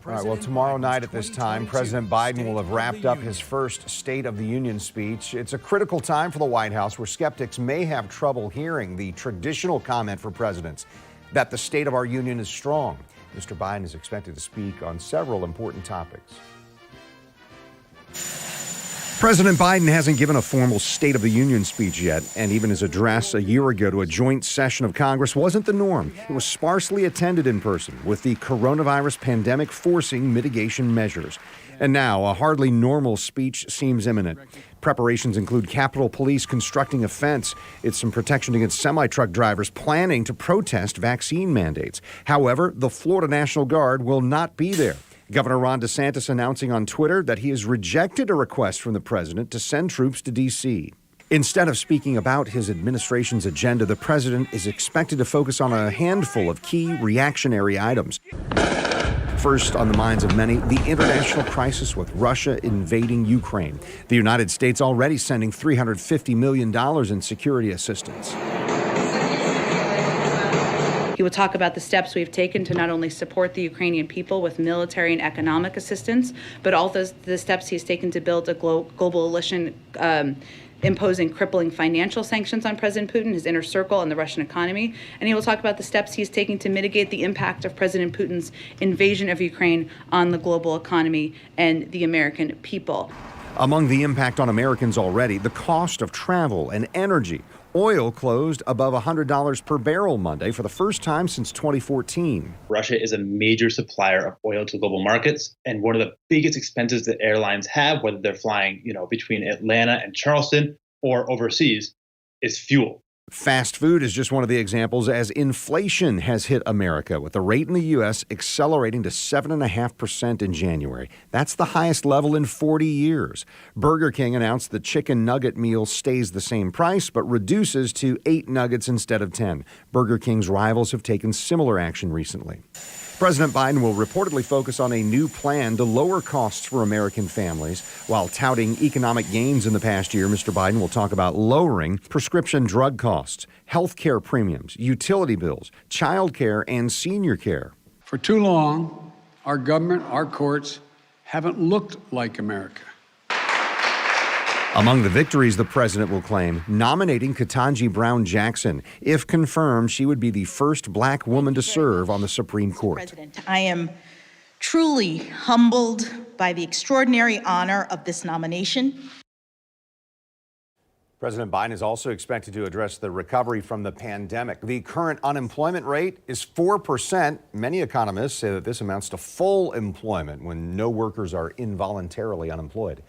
All right, well, tomorrow night at this time, President Biden will have wrapped up his first State of the Union speech. It's a critical time for the White House where skeptics may have trouble hearing the traditional comment for presidents that the state of our union is strong. Mr. Biden is expected to speak on several important topics. President Biden hasn't given a formal State of the Union speech yet, and even his address a year ago to a joint session of Congress wasn't the norm. It was sparsely attended in person, with the coronavirus pandemic forcing mitigation measures. And now, a hardly normal speech seems imminent. Preparations include Capitol Police constructing a fence. It's some protection against semi-truck drivers planning to protest vaccine mandates. However, the Florida National Guard will not be there. Governor Ron DeSantis announcing on Twitter that he has rejected a request from the president to send troops to D.C. Instead of speaking about his administration's agenda, the president is expected to focus on a handful of key reactionary items. First on the minds of many, the international crisis with Russia invading Ukraine. The United States already sending $350 million in security assistance. He will talk about the steps we've taken to not only support the Ukrainian people with military and economic assistance, but also the steps he's taken to build a global coalition imposing crippling financial sanctions on President Putin, his inner circle, and the Russian economy. And he will talk about the steps he's taking to mitigate the impact of President Putin's invasion of Ukraine on the global economy and the American people. Among the impact on Americans already, the cost of travel and energy. Oil closed above $100 per barrel Monday for the first time since 2014. Russia is a major supplier of oil to global markets, and one of the biggest expenses that airlines have, whether they're flying, between Atlanta and Charleston or overseas, is fuel. Fast food is just one of the examples as inflation has hit America, with the rate in the U.S. accelerating to 7.5% in January. That's the highest level in 40 years. Burger King announced the chicken nugget meal stays the same price, but reduces to 8 nuggets instead of 10. Burger King's rivals have taken similar action recently. President Biden will reportedly focus on a new plan to lower costs for American families. While touting economic gains in the past year, Mr. Biden will talk about lowering prescription drug costs, health care premiums, utility bills, child care, and senior care. For too long, our government, our courts haven't looked like America. Among the victories the president will claim, nominating Ketanji Brown Jackson. If confirmed, she would be the first black woman to serve on the Supreme Court. President, I am truly humbled by the extraordinary honor of this nomination. President Biden is also expected to address the recovery from the pandemic. The current unemployment rate is 4%. Many economists say that this amounts to full employment when no workers are involuntarily unemployed.